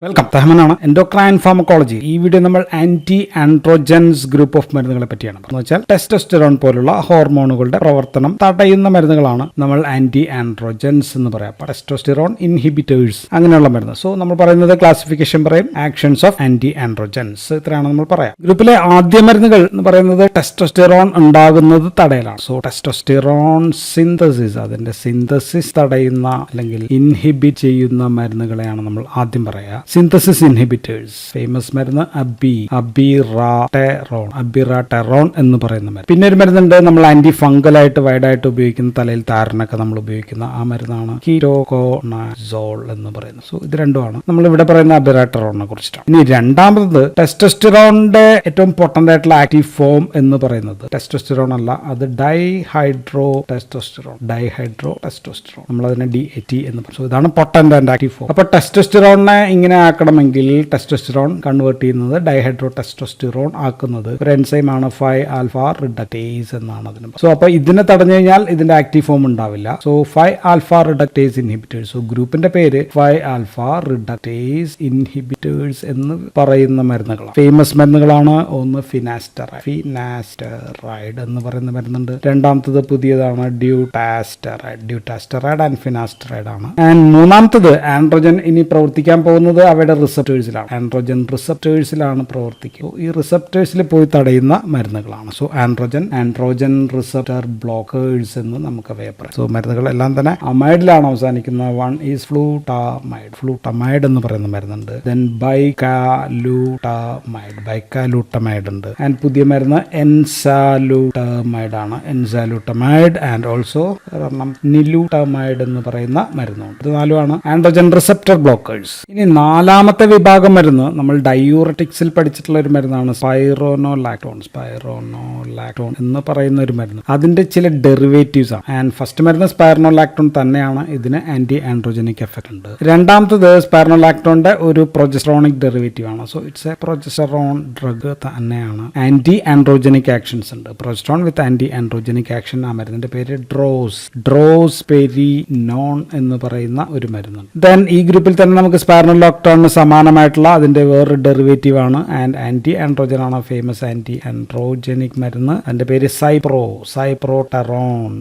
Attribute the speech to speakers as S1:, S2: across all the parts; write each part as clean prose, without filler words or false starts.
S1: Welcome. തഹമനാണ്, endocrine pharmacology. ഈ video നമ്മൾ ആന്റി ആൻഡ്രോജൻസ് ഗ്രൂപ്പ് ഓഫ് മരുന്നുകളെ പറ്റിയാണ്. എന്ന് വെച്ചാൽ ടെസ്റ്റോസ്റ്റെറോൺ പോലുള്ള ഹോർമോണുകളുടെ പ്രവർത്തനം തടയുന്ന മരുന്നുകളാണ് നമ്മൾ ആന്റി ആൻഡ്രോജൻസ് എന്ന് പറയാം. ടെസ്റ്റോസ്റ്റെറോൺ ഇൻഹിബിറ്റേഴ്സ് അങ്ങനെയുള്ള മരുന്ന്. സോ നമ്മൾ പറയുന്നത് ക്ലാസിഫിക്കേഷൻ പറയും ആക്ഷൻസ് ഓഫ് ആന്റി ആൻഡ്രോജൻസ്, ഇത്രയാണ് നമ്മൾ പറയാം. ഗ്രൂപ്പിലെ ആദ്യ മരുന്നുകൾ എന്ന് പറയുന്നത് ടെസ്റ്റോസ്റ്റെറോൺ ഉണ്ടാകുന്നത് തടയലാണ്. സോ ടെസ്റ്റോസ്റ്റെറോൺ സിന്തസിസ്, അതിന്റെ സിന്തസിസ് തടയുന്ന അല്ലെങ്കിൽ ഇൻഹിബിറ്റ് ചെയ്യുന്ന മരുന്നുകളെയാണ് നമ്മൾ ആദ്യം പറയുക. Synthesis inhibitors. ഫേമസ് മരുന്ന് അബിറാടെറോൺ എന്ന് പറയുന്ന മരുന്ന്. പിന്നെ ഒരു മരുന്നുണ്ട് നമ്മൾ ആന്റി ഫംഗലായിട്ട് വൈഡായിട്ട് ഉപയോഗിക്കുന്ന, തലയിൽ താരനൊക്കെ നമ്മൾ ഉപയോഗിക്കുന്ന ആ മരുന്നാണ് കീറ്റോകോണസോൾ എന്ന് പറയുന്നത്. സോ ഇത് രണ്ടുമാണ് നമ്മൾ ഇവിടെ പറയുന്ന അബിറാടെറോണിനെ കുറിച്ചിട്ടാണ്. ഇനി രണ്ടാമത് ടെസ്റ്റോസ്റ്റെറോണിന്റെ ഏറ്റവും പൊട്ടന്റ് ആയിട്ടുള്ള ആക്റ്റീവ് ഫോം എന്ന് പറയുന്നത് ടെസ്റ്റോസ്റ്റെറോൺ അല്ല, അത് ഡൈഹൈഡ്രോ ടെസ്റ്റോസ്റ്റെറോൺ. നമ്മൾ അതിനെ DHT എന്ന് പറയും. സോ ഇതാണ് പൊട്ടന്റ് ആൻഡ് ആക്റ്റീവ് ഫോം. അപ്പൊ ടെസ്റ്റോസ്റ്റെറോണിനെ ഇങ്ങനെ ആക്കണമെങ്കിൽ ടെസ്റ്റോസ്റ്റെറോൺ കൺവേർട്ട് ചെയ്യുന്നത് ഡൈഹൈഡ്രോ ടെസ്റ്റോസ്റ്റെറോൺ ആക്കുന്നത് ഒരു എൻസൈമാണ് 5-alpha റിഡക്ടേസ് എന്നാണ് അതിന്. സോ അപ്പൊ ഇതിനെ തടഞ്ഞു കഴിഞ്ഞാൽ ഇതിന്റെ ആക്റ്റീവ് ഫോം ഉണ്ടാവില്ല. So 5-alpha reductase inhibitors. So ഗ്രൂപ്പിന്റെ പേര് 5-alpha റിഡക്ടേസ് ഇൻഹിബിറ്റേഴ്സ് എന്ന് പറയുന്ന മരുന്നുകളാണ്. ഫേമസ് മരുന്നുകളാണ്. ഒന്ന് ഫിനാസ്റ്ററൈഡ് എന്ന് പറയുന്ന മരുന്നുണ്ട്. രണ്ടാമത്തത് പുതിയതാണ് ഡ്യൂട്ടാസ്റ്ററൈഡ് ആൻഡ് ഫിനാസ്റ്ററൈഡ് ആണ്. ആൻഡ് മൂന്നാമത്തത് ആൻഡ്രോജൻ ഇനി പ്രവർത്തിക്കാൻ പോകുന്നത് അവയുടെ റിസപ്റ്റേഴ്സിലാണ്. ആൻഡ്രോജൻ റിസപ്റ്റേഴ്സിലാണ് പ്രവർത്തിക്കുക. ഈ റിസപ്റ്റേഴ്സിൽ പോയി തടയുന്ന മരുന്നുകളാണ്. സോ ആൻഡ്രോജൻ റിസപ്റ്റർ ബ്ലോക്കേഴ്സ് എന്ന് നമുക്ക് അവയെ പറയാം. സോ മരുന്നുകളെല്ലാം തന്നെ അമൈഡിലാണ് അവസാനിക്കുന്ന. വൺ ഈസ് ഫ്ലൂട്ടമൈഡ് എന്ന് പറയുന്ന മരുന്നുണ്ട്. ദെൻ ബൈക്കാലൂട്ടമൈഡ് ഉണ്ട്. ആൻഡ് പുതിയ മരുന്ന് എൻസാലൂട്ടമൈഡ് ആണ്. എൻസാലൂട്ടമൈഡ് ആൻഡ് ഓൾസോ നിലൂട്ടമൈഡ് എന്ന് പറയുന്ന മരുന്നുണ്ട്. ഇത് നാലുമാണ് ആൻഡ്രോജൻ റിസപ്റ്റർ ബ്ലോക്കേഴ്സ്. ഇനി നാലാമത്തെ വിഭാഗം മരുന്ന് നമ്മൾ ഡയൂററ്റിക്സിൽ പഠിച്ചിട്ടുള്ള ഒരു മരുന്നാണ് സ്പൈറോനോലാക്ടോൺ എന്ന് പറയുന്ന ഒരു മരുന്ന്. അതിന്റെ ചില ഡെറിവേറ്റീവ്സ് ആണ്. ആൻഡ് ഫസ്റ്റ് മരുന്ന് സ്പൈറോനോലാക്ടോൺ തന്നെയാണ്. ഇതിന് ആന്റി ആൻഡ്രോജനിക് എഫക്ട് ഉണ്ട്. രണ്ടാമത്തത് സ്പൈറോനോലാക്ടോണിന്റെ ഒരു പ്രൊജസ്ട്രോണിക് ഡെറിവേറ്റീവ് ആണ്. So it's A progesterone drug തന്നെയാണ്. ആന്റി ആൻഡ്രോജനിക് ആക്ഷൻസ് ഉണ്ട്. പ്രൊജസ്ട്രോൺ വിത്ത് ആന്റി ആൻഡ്രോജനിക് ആക്ഷൻ. ആ മരുന്നിന്റെ പേര് ഡ്രോസ്പെരിനോൺ എന്ന് പറയുന്ന ഒരു മരുന്നുണ്ട്. ദെൻ ഈ ഗ്രൂപ്പിൽ തന്നെ നമുക്ക് സ്പൈറോനോലാക്ടോണിന് സമാനമായിട്ടുള്ള അതിന്റെ വേറൊരു ഡെറിവേറ്റീവ് ആണ്. ആൻഡ് ആന്റി ആൻഡ്രോജൻ ആണ് ഫേമസ് ആന്റി ആൻഡ്രോജനിക് മരുന്ന്. അതിന്റെ പേര് സൈപ്രോട്ടറോൺ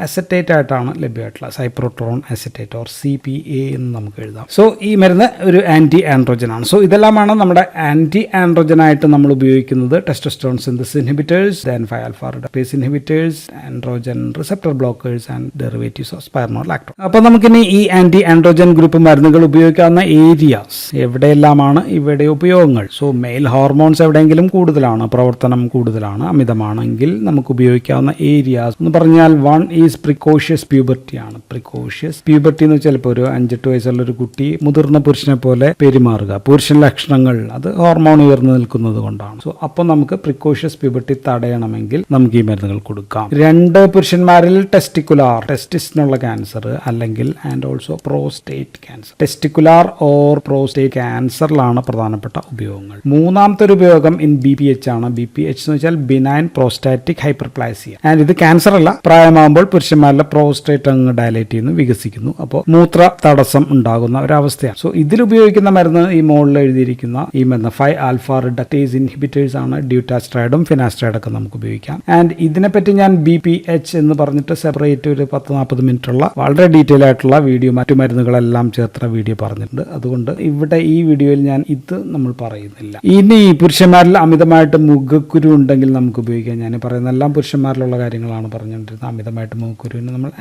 S1: അസറ്റേറ്റ് ആയിട്ടാണ് ലഭ്യമായിട്ടുള്ള. സൈപ്രോട്ടറോൺ അസറ്റേറ്റ് ഓർ CPA എന്ന് നമുക്ക് എഴുതാം. സോ ഈ മരുന്ന് ഒരു ആന്റി ആൻഡ്രോജൻ ആണ്. സോ ഇതെല്ലാമാണ് നമ്മുടെ ആന്റി ആൻഡ്രോജൻ ആയിട്ട് നമ്മൾ ഉപയോഗിക്കുന്നത്. Testosterone synthesis inhibitors, then 5-alpha reductase inhibitors, androgen receptor blockers and derivatives of spironolactone. അപ്പോൾ നമുക്കിനി ഈ ആന്റി ആൻഡ്രോജൻ ഗ്രൂപ്പ് മരുന്നുകൾ ഉപയോഗിക്കാവുന്ന ഏരിയാസ് എവിടെയെല്ലാമാണ്, ഇവയുടെ ഉപയോഗങ്ങൾ. സോ മെയിൽ ഹോർമോൺസ് എവിടെയെങ്കിലും കൂടുതലാണ്, പ്രവർത്തനം കൂടുതലാണ്, അമിതമാണെങ്കിൽ നമുക്ക് ഉപയോഗിക്കാവുന്ന ഏരിയാസ് എന്ന് പറഞ്ഞാൽ വൺ ഈസ് പ്രിക്കോഷ്യസ് പ്യൂബർട്ടി ആണ്. പ്രിക്കോഷ്യസ് പ്യൂബർട്ടി എന്ന് വെച്ചാൽ ഇപ്പോൾ ഒരു 5-8 വയസ്സുള്ള ഒരു കുട്ടി മുതിർന്ന പുരുഷനെ പോലെ പെരുമാറുക, പുരുഷൻ ലക്ഷണങ്ങൾ, അത് ഹോർമോൺ ഉയർന്നു നിൽക്കുന്നത് കൊണ്ടാണ്. സോ അപ്പോൾ നമുക്ക് പ്രിക്കോഷ്യസ് പ്യൂബർട്ടി തടയണമെങ്കിൽ നമുക്ക് ഈ മരുന്നുകൾ കൊടുക്കാം. 2 പുരുഷന്മാരിൽ ടെസ്റ്റിസിനുള്ള ക്യാൻസർ അല്ലെങ്കിൽ and also prostate cancer, testicular or prostate ക്യാൻസറിലാണ് പ്രധാനപ്പെട്ട ഉപയോഗങ്ങൾ. മൂന്നാമത്തെ ഒരു ഉപയോഗം ഇൻ BPH ആണ്. BPH എന്ന് വെച്ചാൽ ബിനൈൻ പ്രോസ്റ്റാറ്റിക് ഹൈപ്പർപ്ലാസിയ. ആൻഡ് ഇത് ക്യാൻസർ അല്ല, പ്രായമാകുമ്പോൾ പുരുഷന്മാരിലെ പ്രോസ്റ്റേറ്റ് അങ്ങ് ഡയലേറ്റ് ചെയ്യുന്നു, വികസിക്കുന്നു. അപ്പോൾ മൂത്ര തടസ്സം ഉണ്ടാകുന്ന ഒരവസ്ഥയാണ്. സോ ഇതിൽ ഉപയോഗിക്കുന്ന മരുന്ന് ഈ മുകളിൽ എഴുതിയിരിക്കുന്ന ഈ മരുന്ന് 5-alpha റിഡക്ടേസ് ഇൻഹിബിറ്റേഴ്സ് ആണ്. ഡ്യൂട്ടാസ്റ്ററൈഡും ഫിനാസ്റ്ററൈഡും ഒക്കെ നമുക്ക് ഉപയോഗിക്കാം. ആൻഡ് ഇതിനെപ്പറ്റി ഞാൻ BPH എന്ന് പറഞ്ഞിട്ട് സെപ്പറേറ്റ് ഒരു 10-40 മിനിറ്റുള്ള വളരെ ഡീറ്റെയിൽ ആയിട്ടുള്ള വീഡിയോ, മറ്റു മരുന്നുകളെല്ലാം ചേർത്ത വീഡിയോ പറഞ്ഞിട്ടുണ്ട്. അതുകൊണ്ട് ഇവിടെ ഈ വീഡിയോയിൽ ഞാൻ ഇത് നമ്മൾ പറയുന്നില്ല. ഇനി പുരുഷന്മാരിൽ അമിതമായിട്ട് മുഖക്കുരു ഉണ്ടെങ്കിൽ നമുക്ക് ഉപയോഗിക്കാം. ഞാൻ പറയുന്ന എല്ലാം പുരുഷന്മാരിലുള്ള കാര്യങ്ങളാണ് പറഞ്ഞുകൊണ്ടിരുന്നത്. അമിതമായിട്ട് മുഖക്കുരുവിന് നമ്മൾ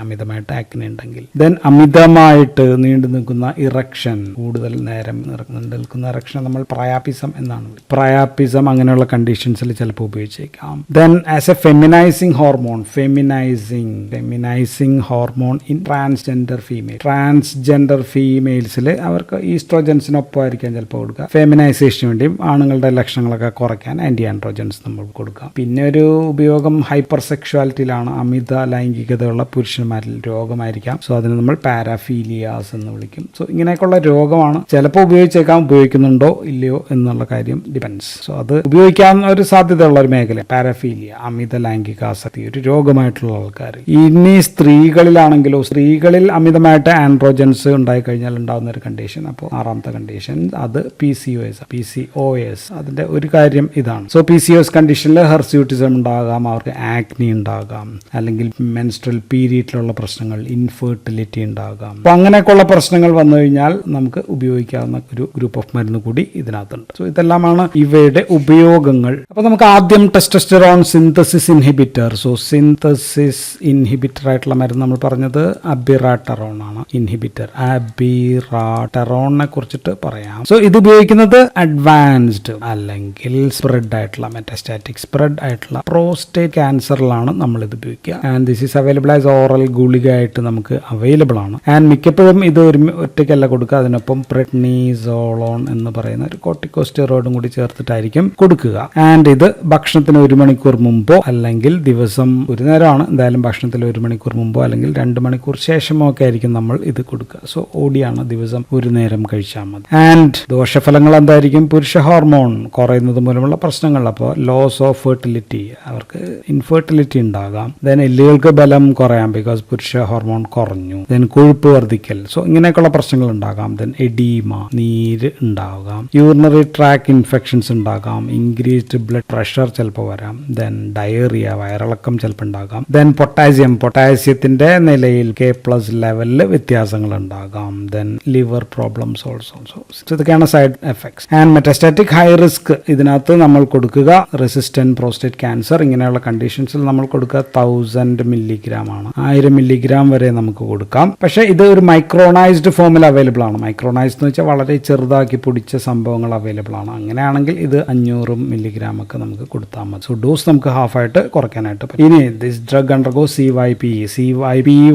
S1: അമിതമായിട്ട് ആക്നെ ഉണ്ടെങ്കിൽ, ദെൻ അമിതമായിട്ട് നീണ്ടു നിൽക്കുന്ന ഇറക്ഷൻ, കൂടുതൽ നേരം നീണ്ടു നിൽക്കുന്ന ഇറക്ഷൻ നമ്മൾ പ്രയാപ്പിസം എന്നാണ്. പ്രയാപ്പിസം അങ്ങനെയുള്ള കണ്ടീഷൻസിൽ ചിലപ്പോൾ ഉപയോഗിച്ചേക്കാം. Then as a feminising hormone in transgender ഫീമെയിൽസിൽ അവർക്ക് ഈസ്ട്രോജൻസിനൊപ്പമായിരിക്കാം ചിലപ്പോൾ കൊടുക്കുക. ഫെമിനൈസേഷന് വേണ്ടിയും ആണുങ്ങളുടെ ലക്ഷണങ്ങളൊക്കെ കുറയ്ക്കാൻ ആന്റി ആൻഡ്രോജൻസ് നമ്മൾ കൊടുക്കാം. പിന്നെ ഒരു ഉപയോഗം ഹൈപ്പർ സെക്ഷുവാലിറ്റിയിലാണ്. അമിത ലൈംഗികതയുള്ള പുരുഷന്മാരിൽ രോഗമായിരിക്കാം. സോ അതിന് നമ്മൾ പാരാഫീലിയാസ് എന്ന് വിളിക്കും. സോ ഇങ്ങനെയൊക്കെയുള്ള രോഗമാണ്. ചിലപ്പോൾ ഉപയോഗിച്ചേക്കാം, ഉപയോഗിക്കുന്നുണ്ടോ ഇല്ലയോ എന്നുള്ള കാര്യം ഡിപ്പെൻസ്. സോ അത് ഉപയോഗിക്കാൻ ഒരു സാധ്യതയുള്ള ഒരു മേഖല പാരാഫീലിയ, അമിത ലൈംഗികാസക്തി, ഒരു രോഗമായിട്ടുള്ള ആൾക്കാർ. ഇനി സ്ത്രീകളിലാണെങ്കിലോ, സ്ത്രീകളിൽ അമിതമായിട്ട് ആൻഡ്രോജൻസ് ഉണ്ടായിക്കഴിഞ്ഞാൽ ഉണ്ടാകുന്ന ഒരു കണ്ടീഷൻ. അപ്പോൾ 6ാമത്തെ കണ്ടീഷൻ അത് PCOS. അതിന്റെ ഒരു കാര്യം ഇതാണ്. സോ PCOS കണ്ടീഷനിൽ ഹെർസ്യൂട്ടിസം ഉണ്ടാകാം, അവർക്ക് ആക്നി ഉണ്ടാകാം, അല്ലെങ്കിൽ മെൻസ്ട്രൽ പീരീഡിലുള്ള പ്രശ്നങ്ങൾ, ഇൻഫെർട്ടിലിറ്റി ഉണ്ടാകാം. അപ്പോൾ അങ്ങനെയൊക്കെയുള്ള പ്രശ്നങ്ങൾ വന്നു കഴിഞ്ഞാൽ നമുക്ക് ഉപയോഗിക്കാവുന്ന ഒരു ഗ്രൂപ്പ് ഓഫ് മരുന്ന് കൂടി ഇതിനകത്തുണ്ട്. സോ ഇതെല്ലാമാണ് ഇവയുടെ ഉപയോഗങ്ങൾ. അപ്പോൾ നമുക്ക് ആദ്യം testosterone synthesis inhibitor. So synthesis inhibitor ആയിട്ടുള്ള മരുന്ന് നമ്മൾ പറഞ്ഞത് അബിറാട്ടറോൺ ആണ്. ഇൻഹിബിറ്റർ അബിറാട്ടറോണിനെ കുറിച്ചിട്ട് പറയാം. സോ ഇത് ഉപയോഗിക്കുന്നത് അഡ്വാൻസ്ഡ് അല്ലെങ്കിൽ സ്പ്രെഡ് ആയിട്ടുള്ള മെറ്റാസ്റ്റാറ്റിക് സ്പ്രെഡ് ആയിട്ടുള്ള പ്രോസ്റ്റേറ്റ് ക്യാൻസറിലാണ് നമ്മൾ ഇത് ഉപയോഗിക്കുക. And this is available as oral ഗുളിക ആയിട്ട് നമുക്ക് അവൈലബിൾ ആണ്. ആൻഡ് മിക്കപ്പോഴും ഇത് ഒറ്റയ്ക്കല്ല കൊടുക്കുക, അതിനൊപ്പം പ്രെഡ്നിസോളോൺ എന്ന് പറയുന്ന ഒരു കോർട്ടിക്കോസ്റ്റെറോയിഡും കൂടി ചേർത്തിട്ടായിരിക്കും കൊടുക്കുക. ആൻഡ് ഇത് ഭക്ഷണത്തിന് 1 മണിക്കൂർ മുമ്പോ അല്ലെങ്കിൽ ദിവസം ഒരു നേരമാണ്, എന്തായാലും ഭക്ഷണത്തിൽ 1 മണിക്കൂർ മുമ്പോ അല്ലെങ്കിൽ 2 മണിക്കൂർ ശേഷമോ ഒക്കെ ആയിരിക്കും നമ്മൾ ഇത് കൊടുക്കുക. സോ ഓടിയാണ്, ദിവസം ഒരു നേരം കഴിച്ചാൽ മതി. ആൻഡ് ദോഷഫലങ്ങൾ എന്തായിരിക്കും? പുരുഷ ഹോർമോൺ കുറയുന്നത് മൂലമുള്ള പ്രശ്നങ്ങൾ. അപ്പോൾ ലോസ് ഓഫ് ഫെർട്ടിലിറ്റി, അവർക്ക് ഇൻഫെർട്ടിലിറ്റി ഉണ്ടാകാം. ദെൻ എല്ലുകൾക്ക് ബലം കുറയാം ബിക്കോസ് പുരുഷ ഹോർമോൺ കുറഞ്ഞു. ദെൻ കൊഴുപ്പ് വർദ്ധിക്കൽ. സോ ഇങ്ങനെയൊക്കെയുള്ള പ്രശ്നങ്ങൾ ഉണ്ടാകാം. ദെൻ എഡീമ, നീര് ഉണ്ടാകാം. യൂറിനറി ട്രാക്ക് ഇൻഫെക്ഷൻസ് ഉണ്ടാകാം. ഇൻക്രീസ്ഡ് ബ്ലഡ് പ്രഷർ ചിലപ്പോൾ വരാം. ദെൻ ഡയറിയ, വയറിളക്കം ചിലപ്പോൾ ഉണ്ടാകാം. ദെൻ പൊട്ടാസ്യത്തിന്റെ നിലയിൽ K+ ലെവലിൽ വ്യത്യാസങ്ങൾ ഉണ്ടാകാം. Then liver problems also. ഇതൊക്കെയാണ് side effects. And metastatic high risk, ഇതിനകത്ത് നമ്മൾ കൊടുക്കുക റെസിസ്റ്റന്റ് പ്രോസ്റ്റേറ്റ് ക്യാൻസർ ഇങ്ങനെയുള്ള കണ്ടീഷൻസിൽ നമ്മൾ കൊടുക്കുക 1000 മില്ലിഗ്രാം ആണ്. 1000 മില്ലിഗ്രാം വരെ നമുക്ക് കൊടുക്കാം. പക്ഷേ ഇത് ഒരു മൈക്രോണൈസ്ഡ് ഫോമിൽ അവൈലബിൾ ആണ്. മൈക്രോണൈസ്ഡ് എന്ന് വെച്ചാൽ വളരെ ചെറുതാക്കി പൊടിച്ച സംഭവങ്ങൾ അവൈലബിൾ ആണ്. അങ്ങനെയാണെങ്കിൽ ഇത് 500 മില്ലിഗ്രാം ഒക്കെ നമുക്ക് കൊടുത്താൽ മതി. സോ ഡോസ് നമുക്ക് ഹാഫായിട്ട് കുറയ്ക്കാനായിട്ട് പറ്റും. ഇനി ദിസ് ഡ്രഗ് അണ്ടർഗോ CYP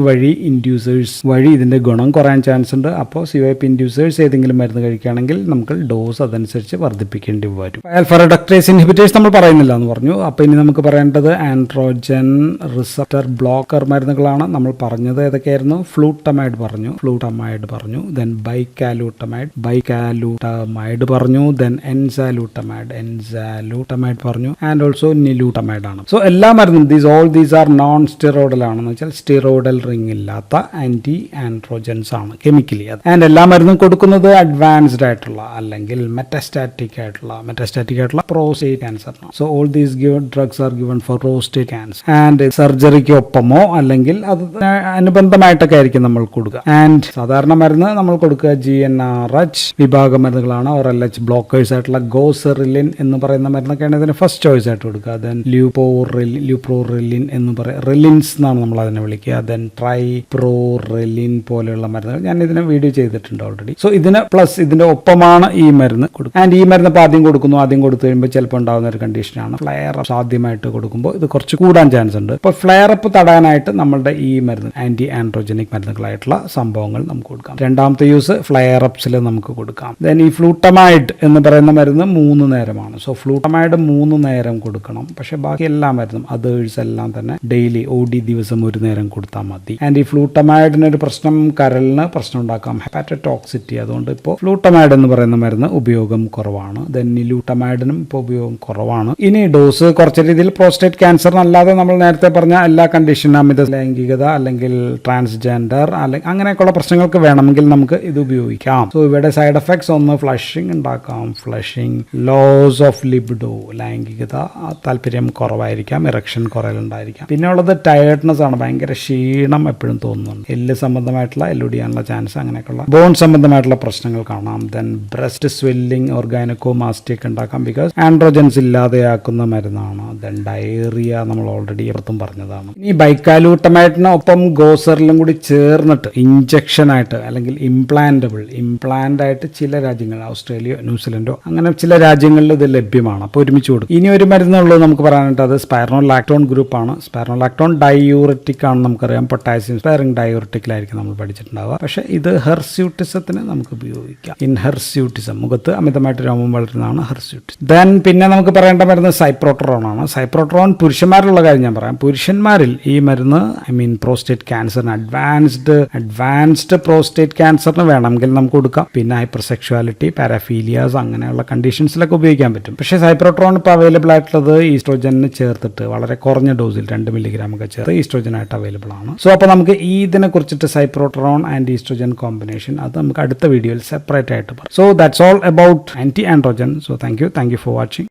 S1: വഴി ഇൻഡ്യൂസേഴ്സ് വഴി ഇതിന്റെ ഗുണം കുറയാൻ ചാൻസ് ഉണ്ട്. അപ്പോൾ CYP ഇൻഡ്യൂസേഴ്സ് ഏതെങ്കിലും മരുന്ന് കഴിക്കുകയാണെങ്കിൽ നമുക്ക് ഡോസ് അതനുസരിച്ച് വർദ്ധിപ്പിക്കേണ്ടി വരും. ആൽഫ റിഡക്ടേസ് ഇൻഹിബിറ്റേഴ്സ് നമ്മൾ പറയുന്നില്ല എന്ന് പറഞ്ഞു. അപ്പോൾ ഇനി നമുക്ക് പറയേണ്ടത് ആൻഡ്രോജൻ റിസപ്റ്റർ ബ്ലോക്കർ മരുന്നുകളാണ്. നമ്മൾ പറഞ്ഞത് ഏതൊക്കെയായിരുന്നു? ഫ്ലൂട്ടമൈഡ് പറഞ്ഞു. ദെൻ ബൈക്കാലൂട്ടമൈഡ് പറഞ്ഞു. ദെൻ എൻസാലൂട്ടമൈഡ് പറഞ്ഞു. ആൻഡ് ഓൾസോ നിലൂട്ടമൈഡ് ആണ്. സോ എല്ലാ മരുന്നും ദീസ് ആർ നോൺ സ്റ്റിറോയിഡൽ ആണെന്ന് വെച്ചാൽ സ്റ്റിറോയിഡൽ റിംഗ് ഇല്ലാത്ത ആന്റി ആൻഡ്രോജൻസ് ആണ് കെമിക്കലി. ആൻഡ് എല്ലാ മരുന്നും കൊടുക്കുന്നത് അഡ്വാൻസ്ഡ് ആയിട്ടുള്ള അല്ലെങ്കിൽ മെറ്റാസ്റ്റാറ്റിക് ആയിട്ടുള്ള prostate cancer. So all these drugs are given for prostate cancer. And സർജറിക്ക് ഒപ്പമോ അല്ലെങ്കിൽ അത് അനുബന്ധമായിട്ടൊക്കെ ആയിരിക്കും നമ്മൾ കൊടുക്കുക. ആൻഡ് സാധാരണ മരുന്ന് നമ്മൾ കൊടുക്കുക GnRH വിഭാഗ മരുന്നുകളാണ്. ഓർ LH ബ്ലോക്കേഴ്സ് ആയിട്ടുള്ള ഗോസെറിലിൻ എന്ന് പറയുന്ന മരുന്നൊക്കെയാണ് ഇതിന് ഫസ്റ്റ് ചോയ്സ് ആയിട്ട് കൊടുക്കുക. ദെൻ ല്യൂപ്രോറിലിൻ എന്ന് പറയുക, റിലിൻസ് എന്നാണ് നമ്മൾ അതിനെ വിളിക്കുക. ദെൻ ട്രൈപ്രോറിലിൻ പോലെയുള്ള മരുന്നുകൾ ഞാൻ ഇതിനെ വീഡിയോ ചെയ്തിട്ടുണ്ട് ഓൾറെഡി. സോ ഇതിന് പ്ലസ് ഇതിന്റെ ഒപ്പമാണ് ഈ മരുന്ന് കൊടുക്കുക. ആൻഡ് ഈ മരുന്ന് ഇപ്പോൾ ആദ്യം കൊടുത്തു കഴിയുമ്പോൾ ചിലപ്പോൾ ഉണ്ടാകുന്ന ഒരു കണ്ടീഷനാണ് ഫ്ലെയർ അപ്പ്. ആദ്യമായിട്ട് കൊടുക്കുമ്പോൾ ഇത് കുറച്ച് കൂടാൻ ചാൻസ് ഉണ്ട്. ഇപ്പോൾ ഫ്ലെയർ അപ്പ് തടയാനായിട്ട് നമ്മളുടെ ഈ മരുന്ന് ആന്റി ആൻഡ്രോജനിക് മരുന്നുകളായിട്ടുള്ള സംഭവങ്ങൾ നമുക്ക് കൊടുക്കാം. രണ്ടാമത്തെ യൂസ് ഫ്ലെയർ അപ്സിൽ നമുക്ക് കൊടുക്കാം. ദെൻ ഈ ഫ്ലൂട്ടമൈഡ് എന്ന് പറയുന്ന മരുന്ന് 3 നേരമാണ്. സോ ഫ്ലൂട്ടമൈഡ് 3 നേരം കൊടുക്കണം. പക്ഷെ ബാക്കി എല്ലാ മരുന്നും അതേഴ്സ് എല്ലാം തന്നെ ഡെയിലി ദിവസം 1 നേരം കൊടുത്താൽ മതി. ആൻഡ് ഈ ഫ്ലൂട്ടമൈഡിന് ഒരു പ്രശ്നം, കരളിന് പ്രശ്നം ഉണ്ടാക്കാം, ഹെപ്പാറ്റോടോക്സിറ്റി. അതുകൊണ്ട് ഇപ്പോൾ ഫ്ലൂട്ടമൈഡ് എന്ന് പറയുന്ന മരുന്ന് ഉപയോഗം കുറവാണ്. ദെൻ നിലൂട്ടമൈഡിനും ഇപ്പോൾ ഉപയോഗം കുറവാണ്. ഇനി ഡോസ് കുറച്ച രീതിയിൽ പ്രോസ്റ്റേറ്റ് ക്യാൻസറിനല്ലാതെ നമ്മൾ നേരത്തെ പറഞ്ഞ എല്ലാ കണ്ടീഷനും, അമിത ലൈംഗികത അല്ലെങ്കിൽ ട്രാൻസ്ജെൻഡർ അല്ലെങ്കിൽ അങ്ങനെയൊക്കെയുള്ള പ്രശ്നങ്ങൾക്ക് വേണമെങ്കിൽ നമുക്ക് ഇത് ഉപയോഗിക്കാം. സോ ഇവിടെ സൈഡ് എഫക്ട്സ് ഒന്ന് ഫ്ലഷിംഗ് ഉണ്ടാക്കാം. ലോസ് ഓഫ് ലിബിഡോ, ലൈംഗികത താല്പര്യം കുറവായിരിക്കാം, ഇറക്ഷൻ കുറയലുണ്ടായിരിക്കാം. പിന്നെ ഉള്ളത് ടയർഡ്നെസ് ആണ്, ഭയങ്കര ക്ഷീണം എപ്പോഴും തോന്നുന്നുണ്ട്. എല്ല് സംബന്ധമായിട്ടുള്ള എല്ലൊടിയാനുള്ള ചാൻസ്, അങ്ങനെയൊക്കെയുള്ള ബോൺ സംബന്ധമായിട്ടുള്ള പ്രശ്നങ്ങൾ കാണാം. ദെൻ ബ്രസ്റ്റ് സ്വെല്ലിംഗ്, ഓർഗാനോമാസ്റ്റിക് ഉണ്ടാക്കാം ബിക്കോസ് ആൻഡ്രോജൻസ് ഇല്ലാതെയാക്കുന്ന മരുന്നാണ്. ദെൻ ഡയറിയ നമ്മൾ ഓൾറെഡി പുറത്തും പറഞ്ഞതാണ്. ഇനി ബൈക്കാലൂട്ടമൈഡിന് ഒപ്പം ഗോസറിലും കൂടി ചേർന്നിട്ട് ഇഞ്ചക്ഷൻ ആയിട്ട് അല്ലെങ്കിൽ ഇംപ്ലാന്റ് ആയിട്ട് ചില രാജ്യങ്ങൾ, ഓസ്ട്രേലിയ, ന്യൂസിലൻഡോ അങ്ങനെ ചില രാജ്യങ്ങളിൽ ഇത് ലഭ്യമാണ്. അപ്പോൾ ഒരുമിച്ച് കൊടുക്കും. ഇനി ഒരു മരുന്നുള്ളൂ നമുക്ക് പറയാനായിട്ട്, അത് സ്പൈറോലാക്ടോൺ ഗ്രൂപ്പ് ആണ്. സ്പൈറോലാക്ടോൺ ഡയൂറിറ്റിക് ആണ് നമുക്കറിയാം. പൊട്ടാസ്യം സ്പെയറിംഗ് ഡയൂറിറ്റിക്കിലായിരിക്കും നമ്മൾ പഠിച്ചിട്ടുണ്ടാവുക. പക്ഷേ ഇത് ഹെർസ്യൂട്ടിസത്തിന് നമുക്ക് ഉപയോഗിക്കാം. ഹെർസ്യൂട്ടിസം, മുഖത്ത് അമിതമായിട്ട് രോമം വളരുന്നതാണ് ഹെർസ്യൂട്ടിസം. ദെൻ പിന്നെ നമുക്ക് പറയേണ്ട മരുന്ന് സൈപ്രോട്രോൺ ആണ്. സൈപ്രോട്രോൺ പുരുഷന്മാരിലുള്ള കാര്യം ഞാൻ പറയാം. പുരുഷന്മാരിൽ ഈ മരുന്ന് പ്രോസ്റ്റേറ്റ് ക്യാൻസറിന് അഡ്വാൻസ്ഡ് പ്രോസ്റ്റേറ്റ് ക്യാൻസറിന് വേണമെങ്കിൽ നമുക്ക് കൊടുക്കാം. പിന്നെ ഹൈപ്പർസെക്ഷുവാലിറ്റി, പാരാഫീലിയാസ് അങ്ങനെയുള്ള കണ്ടീഷൻസിലൊക്കെ ഉപയോഗിക്കാൻ പറ്റും. പക്ഷേ സൈപ്രോട്രോൺ ഇപ്പോൾ അവൈലബിൾ ആയിട്ടുള്ളത് ഈസ്ട്രോജന് ചേർത്തിട്ട് വളരെ കുറഞ്ഞ ഡോസിൽ 2 മില്ലിഗ്രാം ഒക്കെ ചേർത്ത് ഈസ്ട്രോജൻ ആയിട്ട് അവൈലബിൾ ആണ്. സോ അപ്പോൾ നമുക്ക് ഇതിനെ കുറിച്ചിട്ട് cyproterone and oestrogen combination combination അത് നമുക്ക് അടുത്ത വീഡിയോയിൽ സെപ്പറേറ്റ് ആയിട്ട് പറയാം. So that's all about anti androgen. So thank you for watching.